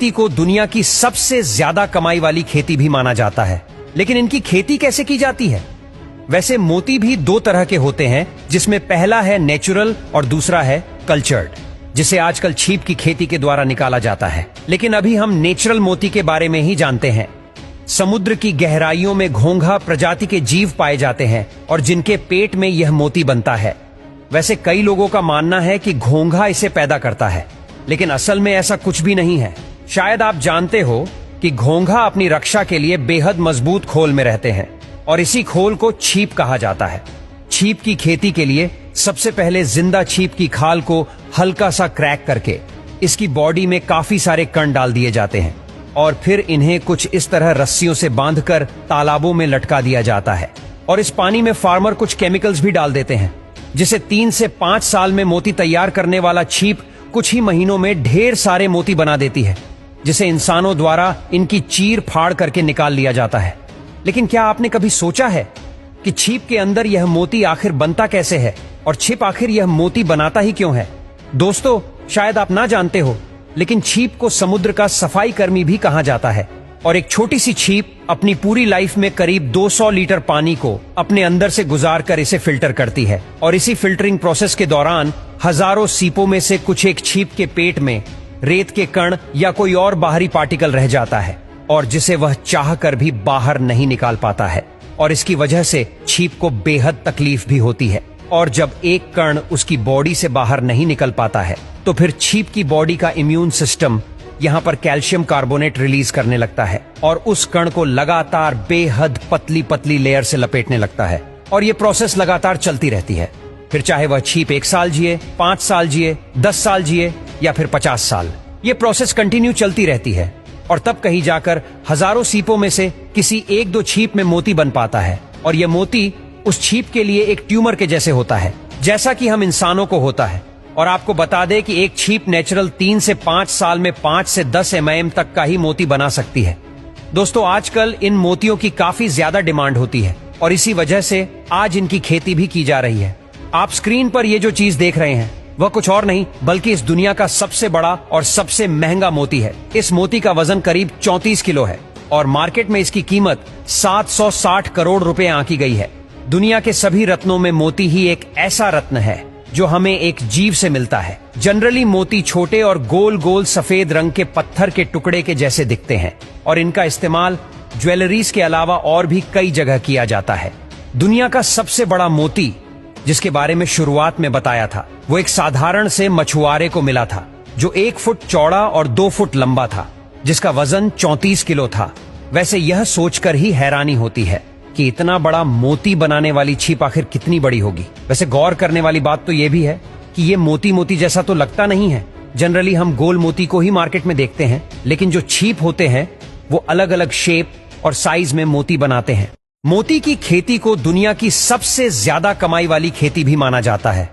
खेती को दुनिया की सबसे ज्यादा कमाई वाली खेती भी माना जाता है। लेकिन इनकी खेती कैसे की जाती है? वैसे मोती भी दो तरह के होते हैं, जिसमें पहला है नेचुरल और दूसरा है कल्चर्ड, जिसे आजकल छीप की खेती के द्वारा निकाला जाता है। लेकिन अभी हम नेचुरल मोती के बारे में ही जानते हैं। समुद्र की गहराइयों में घोंघा प्रजाति के जीव पाए जाते हैं और जिनके पेट में यह मोती बनता है। वैसे कई लोगों का मानना है कि घोंघा इसे पैदा करता है, लेकिन असल में ऐसा कुछ भी नहीं है। शायद आप जानते हो कि घोंघा अपनी रक्षा के लिए बेहद मजबूत खोल में रहते हैं और इसी खोल को छीप कहा जाता है। छीप की खेती के लिए सबसे पहले जिंदा छीप की खाल को हल्का सा क्रैक करके इसकी बॉडी में काफी सारे कण डाल दिए जाते हैं और फिर इन्हें कुछ इस तरह रस्सियों से बांधकर तालाबों में लटका दिया जाता है। और इस पानी में फार्मर कुछ केमिकल्स भी डाल देते हैं, जिसे 3 से 5 साल में मोती तैयार करने वाला छीप कुछ ही महीनों में ढेर सारे मोती बना देती है, जिसे इंसानों द्वारा इनकी चीर फाड़ करके निकाल लिया जाता है। लेकिन क्या आपने कभी सोचा है कि छीप के अंदर यह मोती आखिर बनता कैसे है और छिप आखिर यह मोती बनाता ही क्यों है? दोस्तों, शायद आप ना जानते हो, लेकिन छीप को समुद्र का सफाई कर्मी भी कहा जाता है और एक छोटी सी छीप अपनी पूरी लाइफ में करीब 200 लीटर पानी को अपने अंदर से गुजार कर इसे फिल्टर करती है। और इसी फिल्टरिंग प्रोसेस के दौरान हजारों सीपों में से कुछ एक छीप के पेट में रेत के कण या कोई और बाहरी पार्टिकल रह जाता है और जिसे वह चाह कर भी बाहर नहीं निकाल पाता है। और इसकी वजह से छीप को बेहद तकलीफ भी होती है। और जब एक कण उसकी बॉडी से बाहर नहीं निकल पाता है तो फिर छीप की बॉडी का इम्यून सिस्टम यहाँ पर कैल्शियम कार्बोनेट रिलीज करने लगता है और उस कण को लगातार बेहद पतली पतली लेयर से लपेटने लगता है। और ये प्रोसेस लगातार चलती रहती है, फिर चाहे वह छीप 1 साल जिए, 5 साल जिए, 10 साल जिए या फिर 50 साल, ये प्रोसेस कंटिन्यू चलती रहती है। और तब कहीं जाकर हजारों सीपों में से किसी 1-2 छीप में मोती बन पाता है और यह मोती उस छीप के लिए एक ट्यूमर के जैसे होता है, जैसा कि हम इंसानों को होता है। और आपको बता दें कि एक छीप नेचुरल 3 से 5 साल में 5 से 10 mm तक का ही मोती बना सकती है। दोस्तों, आजकल इन मोतियों की काफी ज्यादा डिमांड होती है और इसी वजह से आज इनकी खेती भी की जा रही है। आप स्क्रीन पर ये जो चीज देख रहे हैं वह कुछ और नहीं बल्कि इस दुनिया का सबसे बड़ा और सबसे महंगा मोती है। इस मोती का वजन करीब 34 किलो है और मार्केट में इसकी कीमत 760 करोड़ रुपए आंकी गई है। दुनिया के सभी रत्नों में मोती ही एक ऐसा रत्न है जो हमें एक जीव से मिलता है। जनरली मोती छोटे और गोल गोल सफेद रंग के पत्थर के टुकड़े के जैसे दिखते हैं और इनका इस्तेमाल ज्वेलरीज के अलावा और भी कई जगह किया जाता है। दुनिया का सबसे बड़ा मोती जिसके बारे में शुरुआत में बताया था, वो एक साधारण से मछुआरे को मिला था जो 1 फुट चौड़ा और 2 फुट लंबा था, जिसका वजन 34 किलो था। वैसे यह सोचकर ही हैरानी होती है कि इतना बड़ा मोती बनाने वाली छीप आखिर कितनी बड़ी होगी। वैसे गौर करने वाली बात तो यह भी है कि ये मोती मोती जैसा तो लगता नहीं है। जनरली हम गोल मोती को ही मार्केट में देखते हैं, लेकिन जो छीप होते हैं वो अलग अलग शेप और साइज में मोती बनाते हैं। मोती की खेती को दुनिया की सबसे ज्यादा कमाई वाली खेती भी माना जाता है।